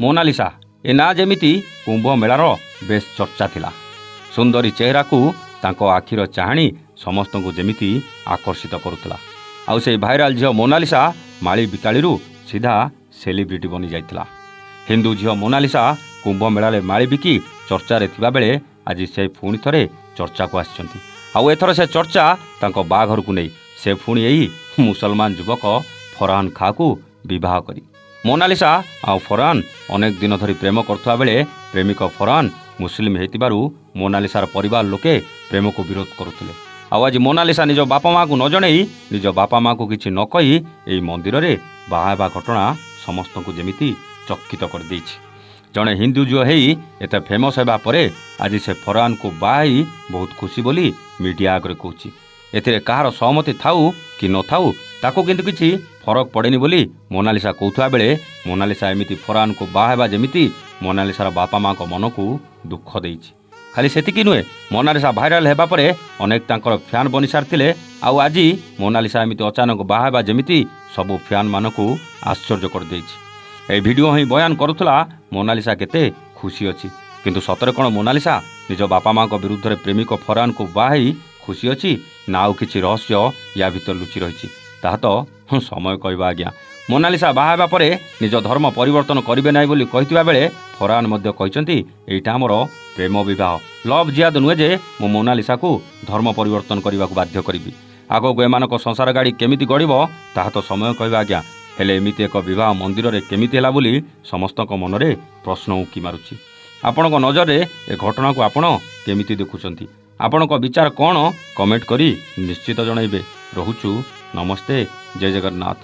ମୋନାଲିସା ଏ ନାଁ ଯେମିତି କୁମ୍ଭ ମେଳାର ବେଶ୍ ଚର୍ଚ୍ଚା ଥିଲା। ସୁନ୍ଦରୀ ଚେହେରାକୁ ତାଙ୍କ ଆଖିର ଚାହାଣୀ ସମସ୍ତଙ୍କୁ ଯେମିତି ଆକର୍ଷିତ କରୁଥିଲା। ଆଉ ସେଇ ଭାଇରାଲ ଝିଅ ମୋନାଲିସା ମାଳି ବିକାଳିରୁ ସିଧା ସେଲିବ୍ରିଟି ବନିଯାଇଥିଲା। ହିନ୍ଦୁ ଝିଅ ମୋନାଲିସା କୁମ୍ଭ ମେଳାରେ ମାଳି ବିକି ଚର୍ଚ୍ଚାରେ ଥିବାବେଳେ ଆଜି ସେ ପୁଣି ଥରେ ଚର୍ଚ୍ଚାକୁ ଆସିଛନ୍ତି। ଆଉ ଏଥର ସେ ଚର୍ଚ୍ଚା ତାଙ୍କ ବାହାଘରକୁ ନେଇ। ସେ ପୁଣି ଏହି ମୁସଲମାନ ଯୁବକ ଫରହାନ ଖାଁକୁ ବିବାହ କରି। ମୋନାଲିସା ଆଉ ଫରହାନ ଅନେକ ଦିନ ଧରି ପ୍ରେମ କରୁଥିବା ବେଳେ ପ୍ରେମିକ ଫରହାନ ମୁସଲିମ ହୋଇଥିବାରୁ ମୋନାଲିସାର ପରିବାର ଲୋକେ ପ୍ରେମକୁ ବିରୋଧ କରୁଥିଲେ। ଆଉ ଆଜି ମୋନାଲିସା ନିଜ ବାପା ମାଆଙ୍କୁ ନ ଜଣେଇ ନିଜ ବାପା ମାଆଙ୍କୁ କିଛି ନ କହି ଏହି ମନ୍ଦିରରେ ବାହା ହେବା ଘଟଣା ସମସ୍ତଙ୍କୁ ଯେମିତି ଚକିତ କରିଦେଇଛି। ଜଣେ ହିନ୍ଦୁ ଝିଅ ହେଇ ଏତେ ଫେମସ୍ ହେବା ପରେ ଆଜି ସେ ଫରହାନକୁ ବାହା ହେଇ ବହୁତ ଖୁସି ବୋଲି ମିଡ଼ିଆ ଆଗରେ କହୁଛି। ଏଥିରେ କାହାର ସହମତି ଥାଉ କି ନଥାଉ ତାକୁ କିନ୍ତୁ କିଛି ଫରକ ପଡ଼େନି ବୋଲି ମୋନାଲିସା କହୁଥିବା ବେଳେ ମୋନାଲିସା ଏମିତି ଫରହାନକୁ ବାହା ହେବା ଯେମିତି ମୋନାଲିସାର ବାପା ମାଆଙ୍କ ମନକୁ ଦୁଃଖ ଦେଇଛି। ଖାଲି ସେତିକି ନୁହେଁ, ମୋନାଲିସା ଭାଇରାଲ ହେବା ପରେ ଅନେକ ତାଙ୍କର ଫ୍ୟାନ୍ ବନିସାରିଥିଲେ। ଆଉ ଆଜି ମୋନାଲିସା ଏମିତି ଅଚାନକ ବାହା ହେବା ଯେମିତି ସବୁ ଫ୍ୟାନ୍ମାନଙ୍କୁ ଆଶ୍ଚର୍ଯ୍ୟ କରିଦେଇଛି। ଏହି ଭିଡ଼ିଓ ହିଁ ବୟାନ କରୁଥିଲା ମୋନାଲିସା କେତେ ଖୁସି ଅଛି। କିନ୍ତୁ ସତରେ କ'ଣ ମୋନାଲିସା ନିଜ ବାପା ମାଆଙ୍କ ବିରୁଦ୍ଧରେ ପ୍ରେମିକ ଫରହାନକୁ ବାହା ହେଇ ଖୁସି ଅଛି ନା ଆଉ କିଛି ରହସ୍ୟ ୟା ଭିତରେ ଲୁଚି ରହିଛି ତାହା ତ ସମୟ କହିବା ଆଜ୍ଞା। ମୋନାଲିସା ବାହା ହେବା ପରେ ନିଜ ଧର୍ମ ପରିବର୍ତ୍ତନ କରିବେ ନାହିଁ ବୋଲି କହିଥିବା ବେଳେ ଫରହାନ ମଧ୍ୟ କହିଛନ୍ତି ଏଇଟା ଆମର ପ୍ରେମ ବିବାହ, ଲଭ୍ ଜିହାଦ ନୁହେଁ ଯେ ମୁଁ ମୋନାଲିସାକୁ ଧର୍ମ ପରିବର୍ତ୍ତନ କରିବାକୁ ବାଧ୍ୟ କରିବି। ଆଗକୁ ଏମାନଙ୍କ ସଂସାର ଗାଡ଼ି କେମିତି ଗଡ଼ିବ ତାହା ତ ସମୟ କହିବା ଆଜ୍ଞା। ହେଲେ ଏମିତି ଏକ ବିବାହ ମନ୍ଦିରରେ କେମିତି ହେଲା ବୋଲି ସମସ୍ତଙ୍କ ମନରେ ପ୍ରଶ୍ନ ଉଙ୍କି ମାରୁଛି। ଆପଣଙ୍କ ନଜରରେ ଏ ଘଟଣାକୁ ଆପଣ କେମିତି ଦେଖୁଛନ୍ତି? ଆପଣଙ୍କ ବିଚାର କ'ଣ କମେଣ୍ଟ କରି ନିଶ୍ଚିତ ଜଣାଇବେ। ରହୁଛୁ, ନମସ୍ତେ, ଜୟ ଜଗନ୍ନାଥ।